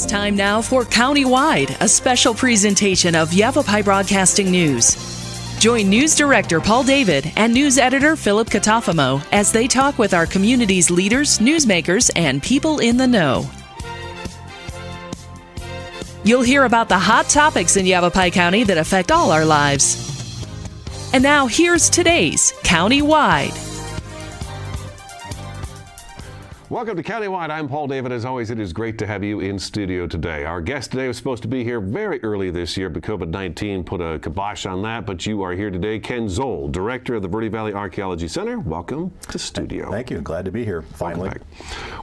It's time now for Countywide, a special presentation of Yavapai Broadcasting News. Join News Director Paul David and News Editor Philip Catafamo as they talk with our community's leaders, newsmakers, and people in the know. You'll hear about the hot topics in Yavapai County that affect all our lives. And now here's today's Countywide. Welcome to Countywide. I'm Paul David. As always, it is great to have you in studio today. Our guest today was supposed to be here very early this year, but COVID-19 put a kibosh on that. But you are here today. Ken Zoll, Director of the Verde Valley Archaeology Center. Welcome to studio. Thank you. Glad to be here, finally.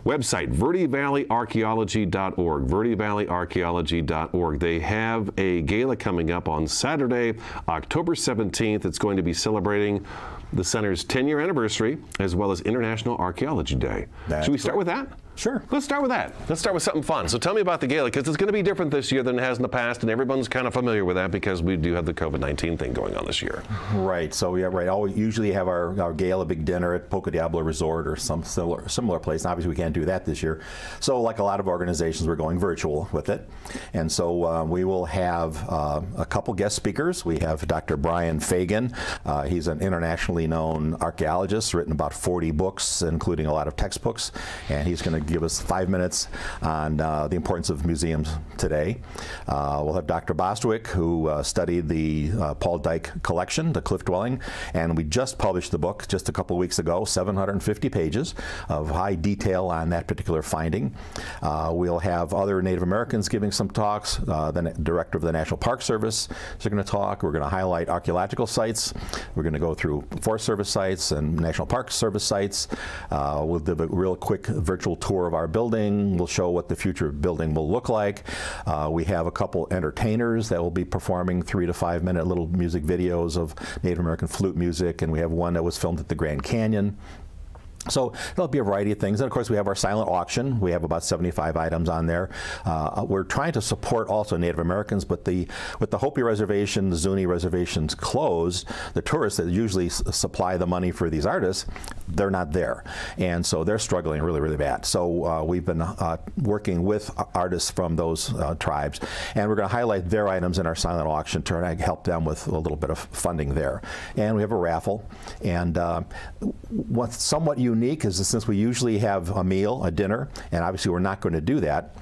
Website, verdevalleyarchaeology.org, verdevalleyarchaeology.org. They have a gala coming up on Saturday, October 17th. It's going to be celebrating the center's 10-year anniversary, as well as International Archaeology Day. Should we start with that? Sure. Let's start with that. Let's start with something fun. So tell me about the gala, because it's going to be different this year than it has in the past, and everyone's kind of familiar with that because we do have the COVID-19 thing going on this year. Right. So yeah, right. We usually have our gala, big dinner at Poco Diablo Resort or some similar place. And obviously, we can't do that this year. So like a lot of organizations, we're going virtual with it. And so we will have a couple guest speakers. We have Dr. Brian Fagan. He's an internationally known archaeologist, written about 40 books, including a lot of textbooks. And he's going to give us 5 minutes on the importance of museums today. We'll have Dr. Bostwick, who studied the Paul Dyke collection, the cliff dwelling, and we just published the book just a couple of weeks ago, 750 pages of high detail on that particular finding. We'll have other Native Americans giving some talks. The Director of the National Park Service is going to talk. We're going to highlight archaeological sites. We're going to go through Forest Service sites and National Park Service sites. We'll do a real quick virtual tour of our building. We'll show what the future building will look like. We have a couple entertainers that will be performing 3 to 5 minute little music videos of Native American flute music, and we have one that was filmed at the Grand Canyon. So there'll be a variety of things. And of course, we have our silent auction. We have about 75 items on there. We're trying to support also Native Americans, but with the Hopi Reservation, the Zuni reservations closed, the tourists that usually supply the money for these artists, they're not there. And so they're struggling really, really bad. So we've been working with artists from those tribes, and we're going to highlight their items in our silent auction to try to help them with a little bit of funding there. And we have a raffle. And what's somewhat unique is that since we usually have a meal, a dinner, and obviously we're not going to do that,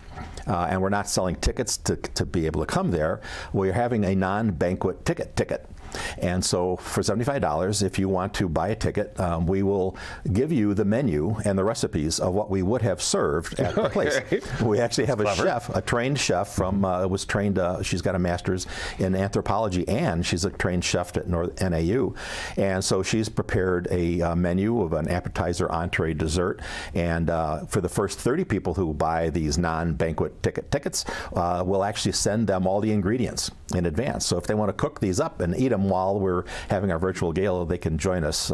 and we're not selling tickets to be able to come there, we're having a non-banquet ticket. And so for $75, if you want to buy a ticket, we will give you the menu and the recipes of what we would have served at the place. We actually have a chef, a trained chef from, was trained, she's got a master's in anthropology, and she's a trained chef at NAU. And so she's prepared a menu of an appetizer, entree, dessert. And for the first 30 people who buy these non-banquet tickets, we'll actually send them all the ingredients in advance. So if they want to cook these up and eat them while we're having our virtual gala, they can join us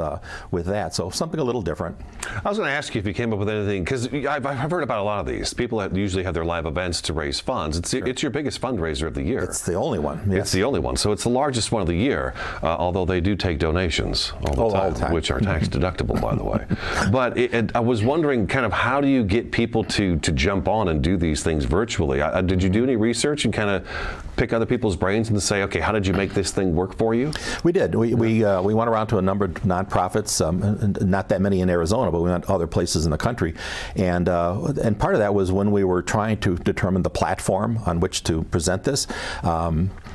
with that. So something a little different. I was going to ask you if you came up with anything, because I've heard about a lot of these. People usually have their live events to raise funds. It's your biggest fundraiser of the year. It's the only one. Yes. It's the only one. So it's the largest one of the year, although they do take donations all the time, which are tax deductible, by the way. But I was wondering, kind of, how do you get people to jump on and do these things virtually? Did you do any research and kind of pick other people's brains and say, okay, how did you make this thing work for you? We did. We went around to a number of nonprofits, not that many in Arizona, but we went to other places in the country, and part of that was when we were trying to determine the platform on which to present this.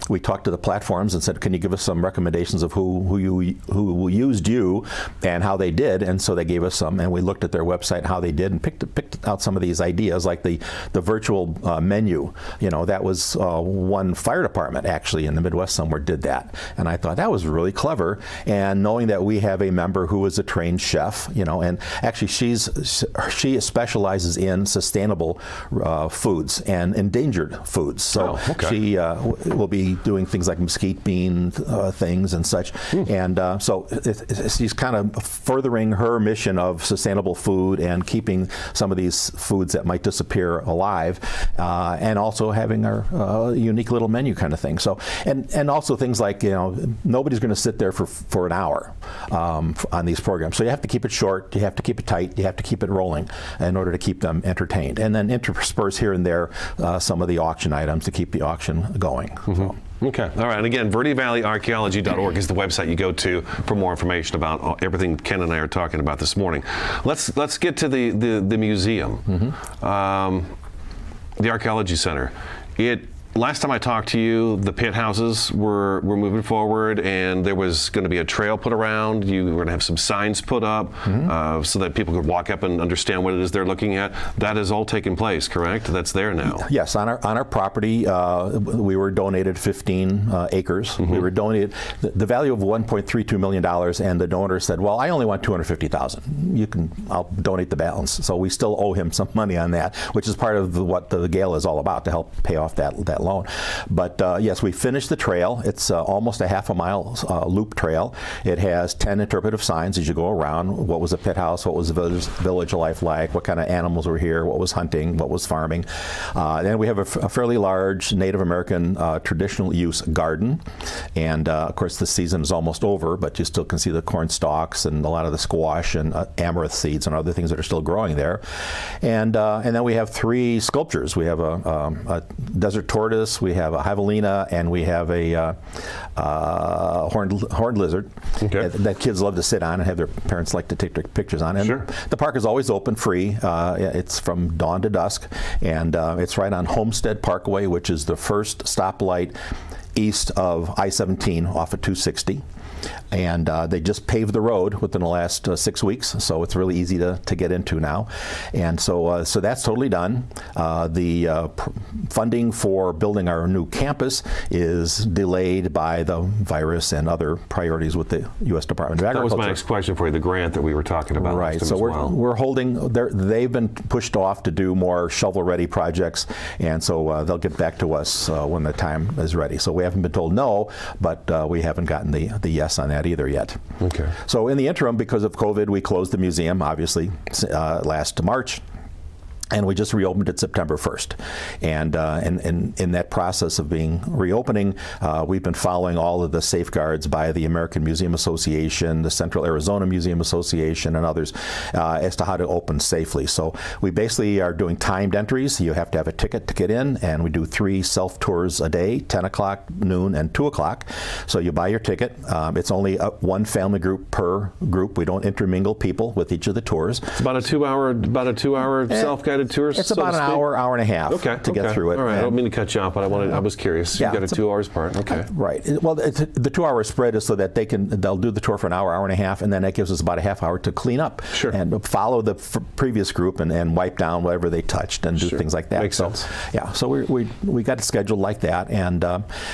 We talked to the platforms and said, can you give us some recommendations of who used you and how they did? And so they gave us some, and we looked at their website, how they did, and picked out some of these ideas, like the virtual menu. You know, that was one fire department actually in the Midwest somewhere did that, and I thought that was really clever. And knowing that we have a member who is a trained chef, you know, and actually she specializes in sustainable foods and endangered foods. So she will be be doing things like mesquite bean things and such. And so she's kind of furthering her mission of sustainable food and keeping some of these foods that might disappear alive, and also having our unique little menu kind of thing. So, and also things like, nobody's going to sit there for an hour on these programs. So you have to keep it short, you have to keep it tight, you have to keep it rolling in order to keep them entertained. And then intersperse here and there some of the auction items to keep the auction going. So. Okay, all right, and again, VerdeValleyArchaeology.org is the website you go to for more information about everything Ken and I are talking about this morning. Let's get to the museum, the Archaeology Center. Last time I talked to you, the pit houses were moving forward, and there was going to be a trail put around. You were going to have some signs put up so that people could walk up and understand what it is they're looking at. That has all taken place, correct? That's there now. Yes, on our property, we were donated 15 acres. We were donated the value of $1.32 million, and the donor said, "Well, I only want $250,000. I'll donate the balance." So we still owe him some money on that, which is part of what the Gala is all about, to help pay off that loan. But yes, we finished the trail. It's almost a half-a-mile loop trail. It has 10 interpretive signs as you go around. What was a pit house? What was the village life like? What kind of animals were here? What was hunting? What was farming? Then we have a fairly large Native American traditional use garden. And of course, the season is almost over, but you still can see the corn stalks and a lot of the squash and amaranth seeds and other things that are still growing there. And then we have 3 sculptures. We have a desert tortoise, we have a javelina, and we have a horned lizard that kids love to sit on and have their parents like to take their pictures on. And the park is always open, free. It's from dawn to dusk, and it's right on Homestead Parkway, which is the first stoplight east of I-17 off of 260. And they just paved the road within the last 6 weeks, so it's really easy to get into now. And so that's totally done. The funding for building our new campus is delayed by the virus and other priorities with the U.S. Department of Agriculture. That was my next question for you, the grant that we were talking about. Right, so we're holding, they've been pushed off to do more shovel-ready projects, and so they'll get back to us when the time is ready. So we haven't been told no, but we haven't gotten the yes on that either yet. Okay. So in the interim, because of COVID, we closed the museum, obviously, last March. And we just reopened it September 1st. And in that process of reopening, we've been following all of the safeguards by the American Museum Association, the Central Arizona Museum Association, and others as to how to open safely. So we basically are doing timed entries. You have to have a ticket to get in, and we do 3 self-tours a day, 10 o'clock, noon, and 2 o'clock. So you buy your ticket. It's only 1 family group per group. We don't intermingle people with each of the tours. It's about a 2-hour self-guided tours? It's about an hour and a half to get through it. All right, I don't mean to cut you off, but I was curious. Yeah, you got a 2 hours part. Okay. Right. Well, the 2-hour spread is so that they'll do the tour for an hour and a half, and then that gives us about a half hour to clean up and follow the previous group and wipe down whatever they touched and do things like that. Makes sense. Yeah. So we got it scheduled like that, and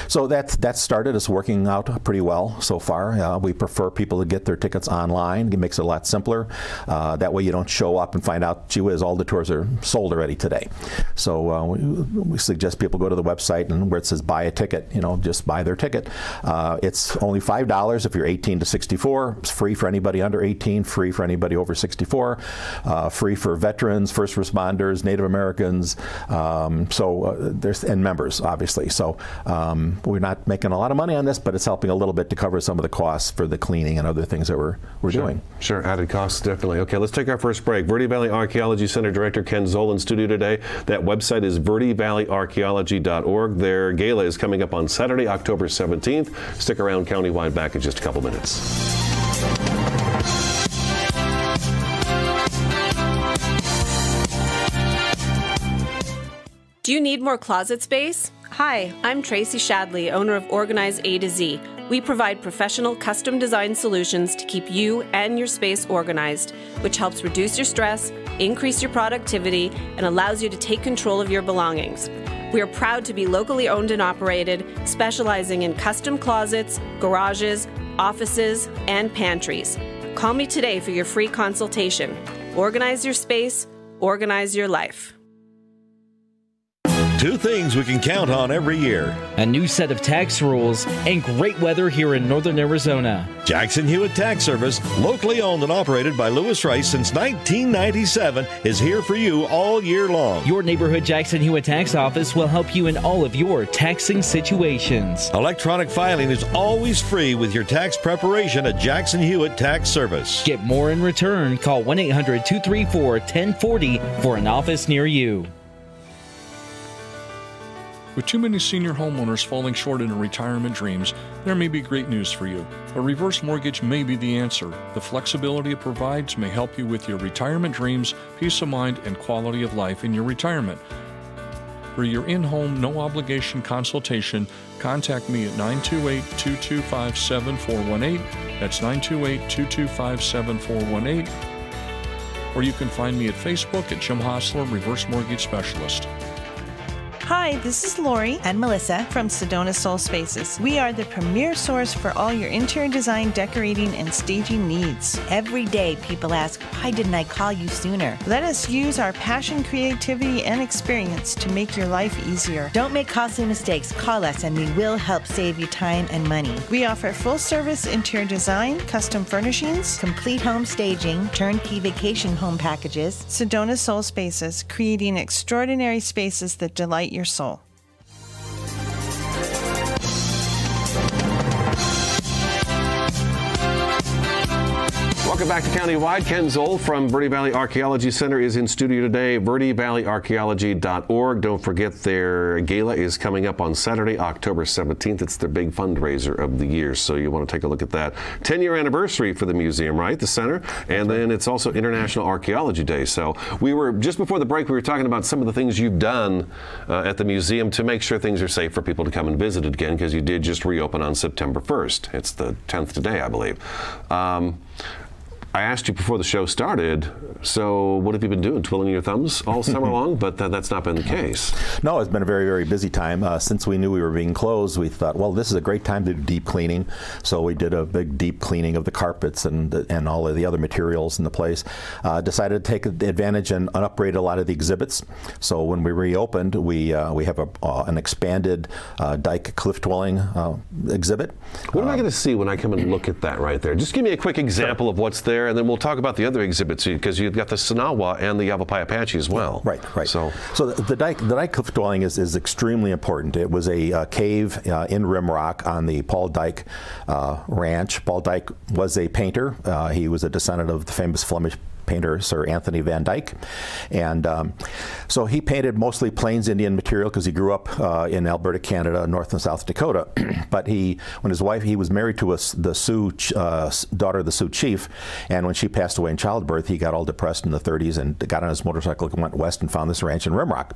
so that started. It's working out pretty well so far. We prefer people to get their tickets online. It makes it a lot simpler. That way you don't show up and find out, gee whiz, all the tours are sold already today. So we suggest people go to the website, and where it says buy a ticket, just buy their ticket. It's only $5 if you're 18 to 64. It's free for anybody under 18, free for anybody over 64, free for veterans, first responders, Native Americans, and members, obviously. So we're not making a lot of money on this, but it's helping a little bit to cover some of the costs for the cleaning and other things that we're doing. Sure, added costs, definitely. Okay, let's take our first break. Verde Valley Archaeology Center Director Ken Zoll in studio today. That website is VerdeValleyArchaeology.org. Their gala is coming up on Saturday, October 17th. Stick around, countywide, back in just a couple minutes. Do you need more closet space? Hi, I'm Tracy Shadley, owner of Organize A to Z. We provide professional custom design solutions to keep you and your space organized, which helps reduce your stress, increase your productivity, and allows you to take control of your belongings. We are proud to be locally owned and operated, specializing in custom closets, garages, offices, and pantries. Call me today for your free consultation. Organize your space, organize your life. two things we can count on every year. A new set of tax rules and great weather here in northern Arizona. Jackson Hewitt Tax Service, locally owned and operated by Lewis Rice since 1997, is here for you all year long. Your neighborhood Jackson Hewitt Tax Office will help you in all of your taxing situations. Electronic filing is always free with your tax preparation at Jackson Hewitt Tax Service. Get more in return. Call 1-800-234-1040 for an office near you. With too many senior homeowners falling short in their retirement dreams, there may be great news for you. A reverse mortgage may be the answer. The flexibility it provides may help you with your retirement dreams, peace of mind, and quality of life in your retirement. For your in-home, no-obligation consultation, contact me at 928-225-7418. That's 928-225-7418. Or you can find me at Facebook at Jim Hostler, Reverse Mortgage Specialist. Hi, this is Lori and Melissa from Sedona Zoll Spaces. We are the premier source for all your interior design, decorating, and staging needs. Every day people ask, why didn't I call you sooner? Let us use our passion, creativity, and experience to make your life easier. Don't make costly mistakes. Call us and we will help save you time and money. We offer full-service interior design, custom furnishings, complete home staging, turnkey vacation home packages. Sedona Zoll Spaces, creating extraordinary spaces that delight your soul. Welcome back to Countywide. Ken Zoll from Verde Valley Archaeology Center is in studio today. VerdeValleyArchaeology.org. Don't forget their gala is coming up on Saturday, October 17th. It's their big fundraiser of the year, so you want to take a look at that. 10-year anniversary for the museum, right? The center. And then it's also International Archaeology Day. So we were, just before the break, we were talking about some of the things you've done at the museum to make sure things are safe for people to come and visit it again, because you did just reopen on September 1st. It's the 10th today, I believe. I asked you before the show started, so what have you been doing? Twiddling your thumbs all summer long? But that's not been the case. No, it's been a very, very busy time. Since we knew we were being closed, we thought, well, this is a great time to do deep cleaning. So we did a big deep cleaning of the carpets and all of the other materials in the place. Decided to take advantage and upgrade a lot of the exhibits. So when we reopened, we have an expanded dike cliff dwelling exhibit. What am I going to see when I come and look at that right there? Just give me a quick example of what's there, and then we'll talk about the other exhibits, because you've got the Sinawa and the Yavapai Apache as well. Right. So the dike cliff dwelling is extremely important. It was a cave in Rimrock on the Paul Dyke Ranch. Paul Dyke was a painter. He was a descendant of the famous Flemish painter Sir Anthony Van Dyck, and so he painted mostly Plains Indian material because he grew up in Alberta, Canada, North and South Dakota. But he was married to the Sioux daughter of the Sioux chief, and when she passed away in childbirth, he got all depressed in the 30s and got on his motorcycle and went west and found this ranch in Rimrock.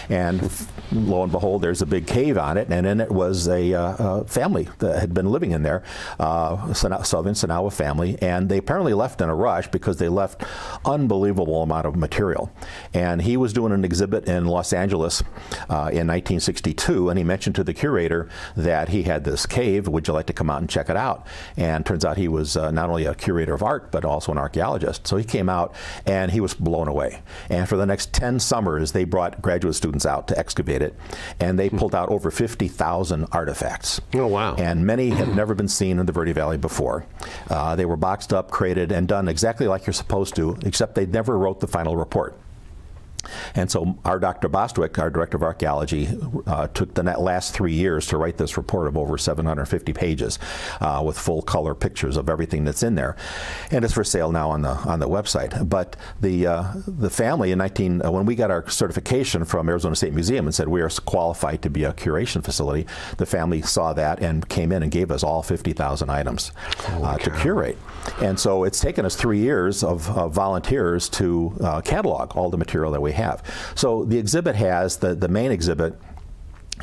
And lo and behold, there's a big cave on it, and in it was a family that had been living in there, Southern Sinawa family, and they apparently left in a rush because they left unbelievable amount of material. And he was doing an exhibit in Los Angeles in 1962, and he mentioned to the curator that he had this cave. Would you like to come out and check it out? And turns out he was not only a curator of art, but also an archaeologist. So he came out and he was blown away. And for the next 10 summers, they brought graduate students out to excavate it, and they pulled out over 50,000 artifacts. Oh, wow. And many had never been seen in the Verde Valley before. They were boxed up, crated, and done exactly like you're supposed to, except they never wrote the final report. And so our Dr. Bostwick, our Director of Archaeology, took the last 3 years to write this report of over 750 pages with full color pictures of everything that's in there. And it's for sale now on the website. But the family when we got our certification from Arizona State Museum and said we are qualified to be a curation facility, the family saw that and came in and gave us all 50,000 items to curate. And so it's taken us 3 years of volunteers to catalog all the material that we have. So the exhibit has, the main exhibit,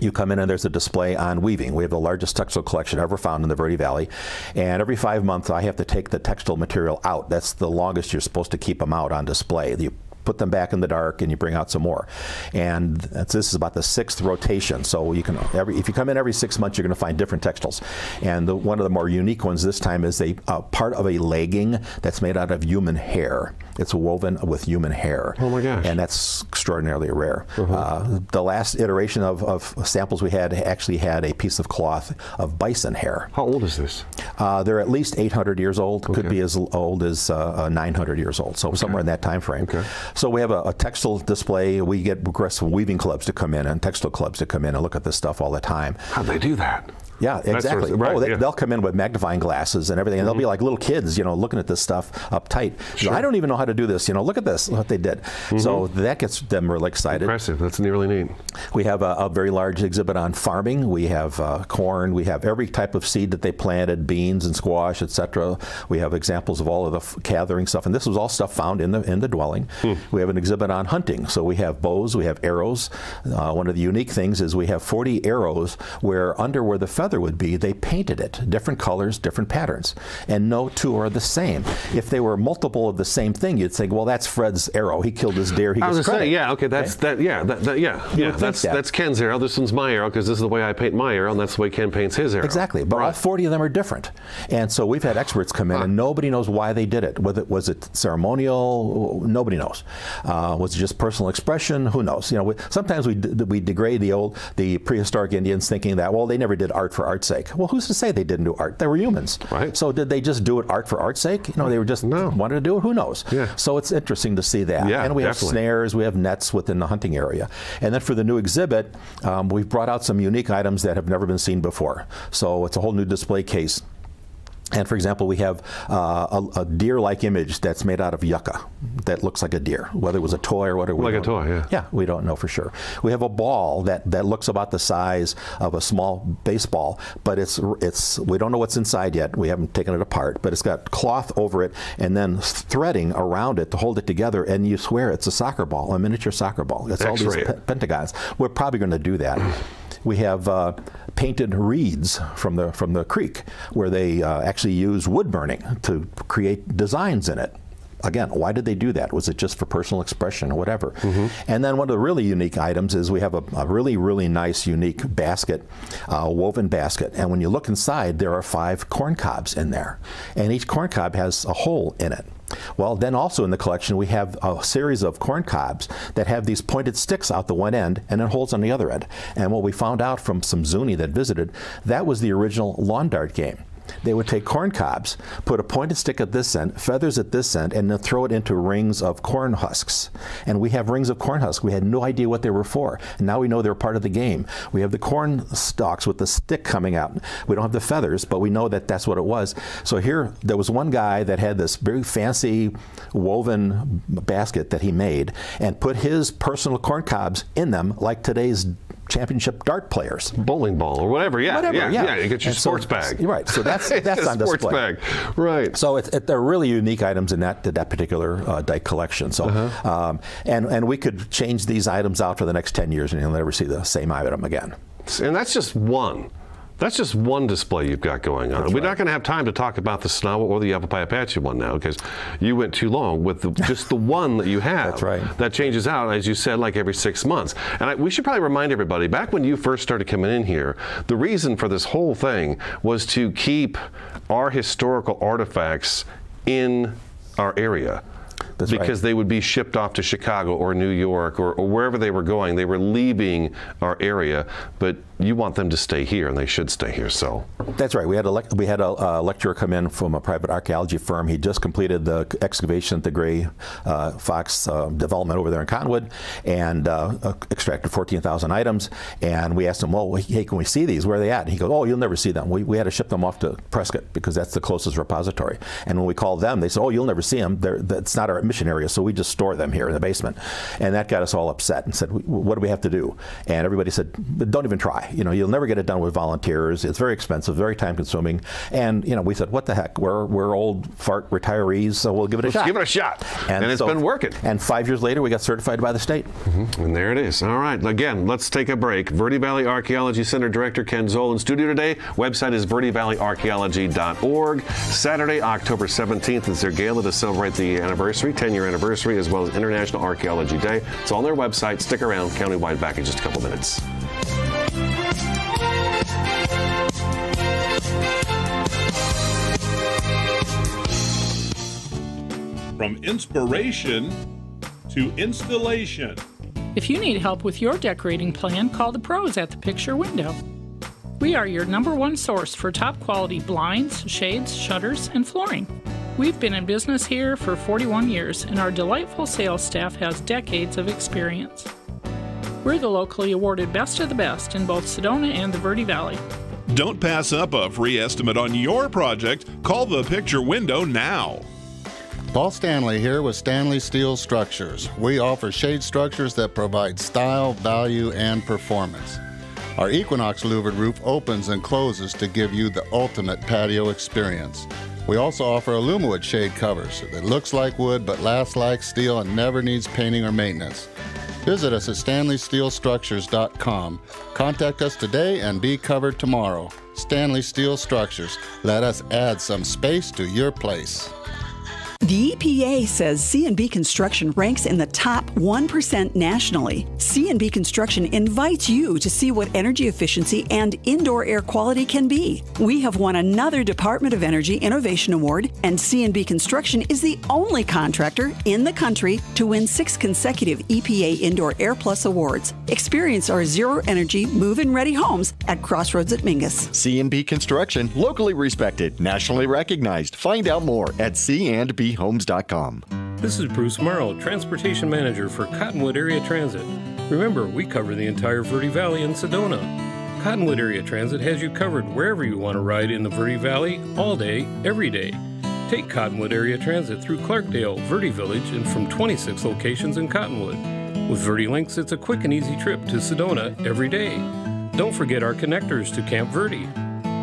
you come in and there's a display on weaving. We have the largest textile collection ever found in the Verde Valley. And every 5 months I have to take the textile material out. That's the longest you're supposed to keep them out on display. You put them back in the dark, and you bring out some more. And this is about the 6th rotation. So you can if you come in every 6 months, you're going to find different textiles. And one of the more unique ones this time is a part of a legging that's made out of human hair. It's woven with human hair. Oh my gosh! And that's extraordinarily rare. The last iteration of samples we had actually had a piece of cloth of bison hair. How old is this? They're at least 800 years old. Could be as old as 900 years old. So somewhere in that time frame. So we have a textile display. We get progressive weaving clubs to come in and textile clubs to come in and look at this stuff all the time. How'd they do that? Yeah, exactly. Right, they'll come in with magnifying glasses and everything, and they'll be like little kids, looking at this stuff uptight. Sure. I don't even know how to do this. Look at this, what they did. So that gets them really excited. Impressive. That's really neat. We have a very large exhibit on farming. We have corn. We have every type of seed that they planted, beans and squash, etc. We have examples of all of the gathering stuff, and this was all stuff found in the dwelling. We have an exhibit on hunting. So we have bows, we have arrows. One of the unique things is we have 40 arrows where the feather would be, they painted it different colors, different patterns, and no two are the same. If they were multiple of the same thing, you'd think, well, that's Fred's arrow. He killed his deer. He gets credit. Say, yeah, okay, that's that's Ken's arrow. This one's my arrow because this is the way I paint my arrow, and that's the way Ken paints his arrow. Exactly, but all 40 of them are different, and so we've had experts come in, and nobody knows why they did it. Was it ceremonial? Nobody knows. Was it just personal expression? Who knows? Sometimes we degrade the prehistoric Indians, thinking that, well, they never did art for art's sake. Well, who's to say they didn't do art? They were humans. Right. So did they just do it art for art's sake? They were just wanted to do it. Who knows? Yeah. So it's interesting to see that. Yeah, and we definitely. have snares, we have nets within the hunting area. And then for the new exhibit, we've brought out some unique items that have never been seen before. So it's a whole new display case. And for example, we have a deer-like image that's made out of yucca that looks like a deer, whether it was a toy or whatever. Like a toy, yeah. Yeah, we don't know for sure. We have a ball that looks about the size of a small baseball, but we don't know what's inside yet. We haven't taken it apart, but it's got cloth over it and then threading around it to hold it together, and you swear it's a soccer ball, a miniature soccer ball. It's all these pentagons. We're probably going to do that. We have painted reeds from the creek where they actually use wood burning to create designs in it. Again, why did they do that? Was it just for personal expression or whatever? And then one of the really unique items is we have a really, really nice, unique basket, woven basket. And when you look inside, there are 5 corn cobs in there. And each corn cob has a hole in it. Well, then also in the collection, we have a series of corn cobs that have these pointed sticks out the one end and then holes on the other end. And what we found out from some Zuni that visited, that was the original lawn dart game. They would take corn cobs, put a pointed stick at this end, feathers at this end, and then throw it into rings of corn husks. And we have rings of corn husks. We had no idea what they were for. And now we know they're part of the game. We have the corn stalks with the stick coming out. We don't have the feathers, but we know that that's what it was. So here, there was one guy that had this very fancy woven basket that he made and put his personal corn cobs in them like today's championship dart players. Bowling ball or whatever, yeah. You get your sports bag. Right, so that's on display. Sports bag, right. So they're really unique items in that particular Dyke collection. So, and we could change these items out for the next 10 years and you'll never see the same item again. And that's just one. That's just one display you've got going on. We're not going to have time to talk about the Sonowa or the Yavapai Apache one now because you went too long with just the one that you have. That's right. That changes out, as you said, like every 6 months. And we should probably remind everybody, back when you first started coming in here, the reason for this whole thing was to keep our historical artifacts in our area. That's because they would be shipped off to Chicago or New York or wherever they were going. They were leaving our area, but you want them to stay here, and they should stay here. So that's right. We had a lecturer come in from a private archaeology firm. He just completed the excavation at the Gray Fox development over there in Conwood, and extracted 14,000 items. And we asked him, well, hey, can we see these? Where are they at? And he goes, oh, you'll never see them. We had to ship them off to Prescott because that's the closest repository. And when we called them, they said, oh, you'll never see them. That's not our mission area, so we just store them here in the basement. And that got us all upset and said, what do we have to do? And everybody said, don't even try. why? You know, you'll never get it done with volunteers. It's very expensive, very time consuming. And, you know, we said, what the heck? We're old fart retirees, so we'll give it a shot. Let's give it a shot. And it's been working. And 5 years later, we got certified by the state. And there it is. All right. Again, let's take a break. Verde Valley Archaeology Center Director Ken Zoll in studio today. Website is verdevalleyarchaeology.org. Saturday, October 17th is their gala to celebrate the anniversary, 10-year anniversary, as well as International Archaeology Day. It's on their website. Stick around. Countywide back in just a couple minutes. From inspiration to installation. If you need help with your decorating plan, call the pros at the Picture Window. We are your #1 source for top quality blinds, shades, shutters, and flooring. We've been in business here for 41 years, and our delightful sales staff has decades of experience. We're the locally awarded Best of the Best in both Sedona and the Verde Valley. Don't pass up a free estimate on your project. Call the Picture Window now. Paul Stanley here with Stanley Steel Structures. We offer shade structures that provide style, value, and performance. Our Equinox louvered roof opens and closes to give you the ultimate patio experience. We also offer Alumawood shade covers that looks like wood but lasts like steel and never needs painting or maintenance. Visit us at StanleySteelStructures.com. Contact us today and be covered tomorrow. Stanley Steel Structures. Let us add some space to your place. The EPA says C&B Construction ranks in the top 1% nationally. C&B Construction invites you to see what energy efficiency and indoor air quality can be. We have won another Department of Energy Innovation Award, and C&B Construction is the only contractor in the country to win 6 consecutive EPA Indoor Air Plus awards. Experience our zero-energy, move-in ready homes at Crossroads at Mingus. C&B Construction, locally respected, nationally recognized. Find out more at candbhomes.com. This is Bruce Morrow, Transportation Manager for Cottonwood Area Transit. Remember, we cover the entire Verde Valley and Sedona. Cottonwood Area Transit has you covered wherever you want to ride in the Verde Valley, all day, every day. Take Cottonwood Area Transit through Clarkdale, Verde Village, and from 26 locations in Cottonwood. With Verde Links, it's a quick and easy trip to Sedona every day. Don't forget our connectors to Camp Verde.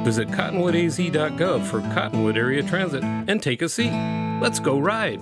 Visit cottonwoodaz.gov for Cottonwood Area Transit and take a seat. Let's go ride.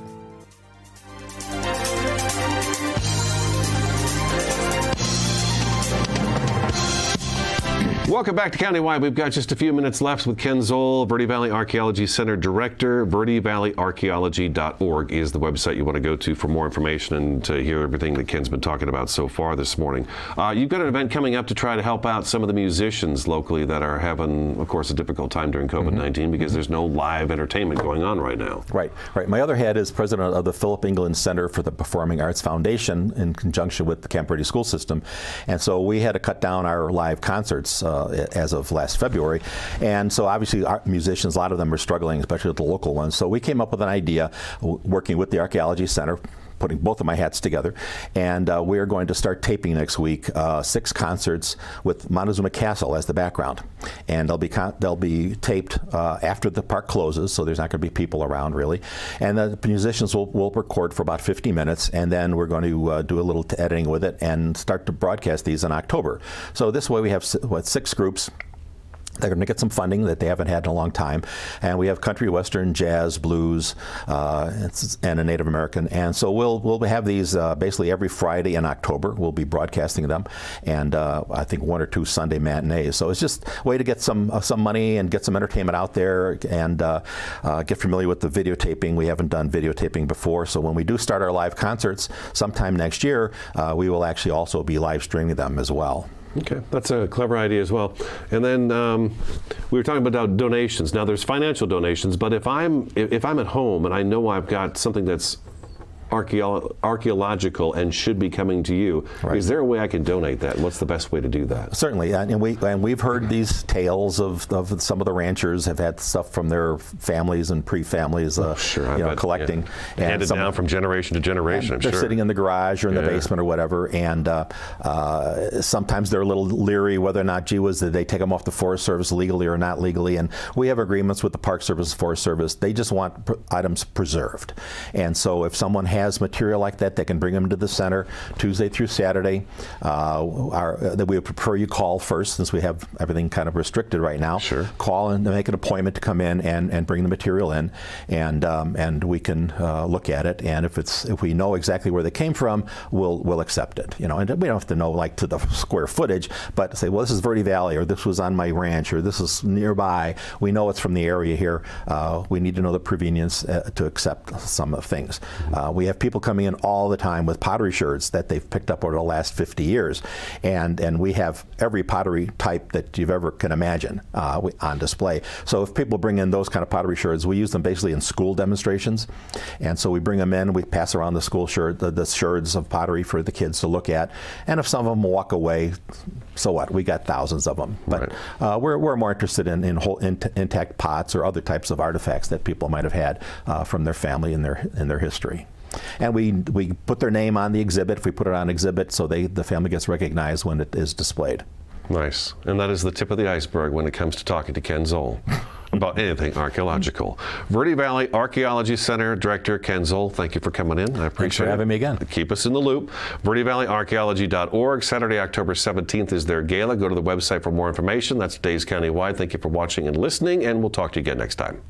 Welcome back to Countywide. We've got just a few minutes left with Ken Zoll, Verde Valley Archaeology Center Director. verdevalleyarchaeology.org is the website you want to go to for more information and to hear everything that Ken's been talking about so far this morning. You've got an event coming up to try to help out some of the musicians locally that are having, of course, a difficult time during COVID-19 because there's no live entertainment going on right now. Right. My other hat is president of the Philip England Center for the Performing Arts Foundation in conjunction with the Camp Verde School System. And so we had to cut down our live concerts as of last February. And so obviously our musicians, a lot of them are struggling, especially with the local ones. So we came up with an idea, working with the Archaeology Center, putting both of my hats together, and we are going to start taping next week 6 concerts with Montezuma Castle as the background, and they'll be taped after the park closes, so there's not going to be people around really, and the musicians will record for about 50 minutes, and then we're going to do a little editing with it and start to broadcast these in October. So this way we have 6 groups. They're going to get some funding that they haven't had in a long time. And we have country, western, jazz, blues, and a Native American. And so we'll have these basically every Friday in October. We'll be broadcasting them. And I think 1 or 2 Sunday matinees. So it's just a way to get some money and get some entertainment out there and get familiar with the videotaping. We haven't done videotaping before. So when we do start our live concerts sometime next year, we will actually also be live streaming them as well. Okay, that's a clever idea as well. And then we were talking about donations. Now there's financial donations, but if I'm at home and I know I've got something that's archaeological and should be coming to you, right, is there a way I can donate that? And what's the best way to do that? Certainly, and we've heard these tales of some of the ranchers have had stuff from their families and pre-families, collecting, and handed down from generation to generation. They're sitting in the garage or in the basement or whatever, and sometimes they're a little leery whether or not, gee whiz, did they take them off the Forest Service legally or not legally? And we have agreements with the Park Service, Forest Service. They just want items preserved, and so if someone has has material like that, they can bring them to the center Tuesday through Saturday. That we would prefer you call first, since we have everything kind of restricted right now. Sure. Call and make an appointment to come in and bring the material in, and we can look at it. And if we know exactly where they came from, we'll accept it. You know, and we don't have to know like to the square footage, but say, well, this is Verde Valley, or this was on my ranch, or this is nearby. We know it's from the area here. We need to know the provenience to accept some of the things. We have people coming in all the time with pottery sherds that they've picked up over the last 50 years, and we have every pottery type that you've ever can imagine on display. So if people bring in those kind of pottery sherds, we use them basically in school demonstrations, and so we bring them in, we pass around the school the sherds of pottery for the kids to look at, and if some of them walk away, so what? We got thousands of them. But we're more interested in whole intact pots or other types of artifacts that people might have had from their family and their history. And we put their name on the exhibit, if we put it on exhibit, so the family gets recognized when it is displayed. Nice. And that is the tip of the iceberg when it comes to talking to Ken Zoll about anything archaeological. Verde Valley Archaeology Center Director Ken Zoll, thank you for coming in. I appreciate it. Thanks for having me again. Keep us in the loop. VerdeValleyArchaeology.org. Saturday, October 17th is their gala. Go to the website for more information. That's days countywide. Thank you for watching and listening, and we'll talk to you again next time.